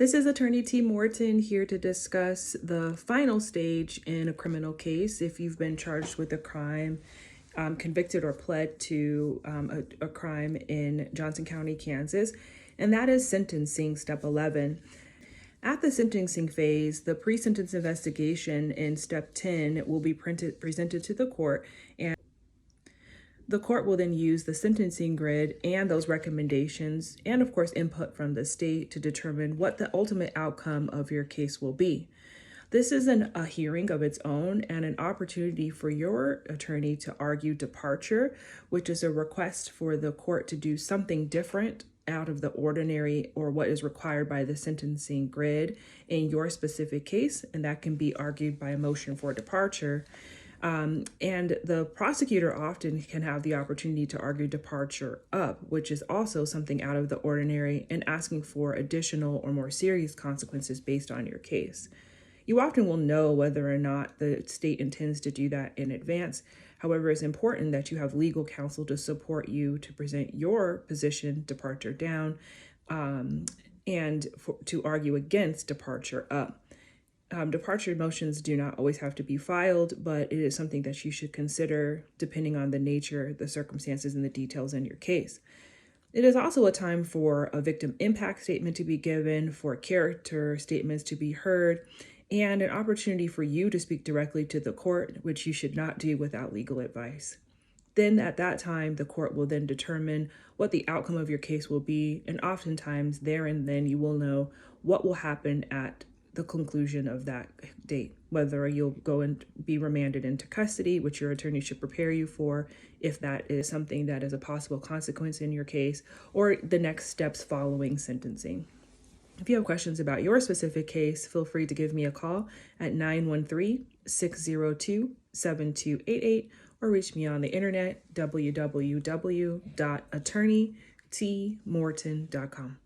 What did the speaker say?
This is Attorney T. Morton here to discuss the final stage in a criminal case if you've been charged with a crime, convicted or pled to a crime in Johnson County, Kansas, and that is sentencing, step 11. At the sentencing phase, the pre-sentence investigation in step 10 will be presented to the court, and the court will then use the sentencing grid and those recommendations and, of course, input from the state to determine what the ultimate outcome of your case will be. This is a hearing of its own and an opportunity for your attorney to argue departure, which is a request for the court to do something different out of the ordinary or what is required by the sentencing grid in your specific case, and that can be argued by a motion for departure. And the prosecutor often can have the opportunity to argue departure up, which is also something out of the ordinary and asking for additional or more serious consequences based on your case. You often will know whether or not the state intends to do that in advance. However, it's important that you have legal counsel to support you to present your position, departure down, and to argue against departure up. Departure motions do not always have to be filed, but it is something that you should consider depending on the nature, the circumstances, and the details in your case. It is also a time for a victim impact statement to be given, for character statements to be heard, and an opportunity for you to speak directly to the court, which you should not do without legal advice. Then at that time, the court will then determine what the outcome of your case will be, and oftentimes there and then you will know what will happen at the conclusion of that date, whether you'll go and be remanded into custody, which your attorney should prepare you for if that is something that is a possible consequence in your case, or the next steps following sentencing. If you have questions about your specific case, feel free to give me a call at 913-602-7288 or reach me on the internet, www.attorneytmorton.com.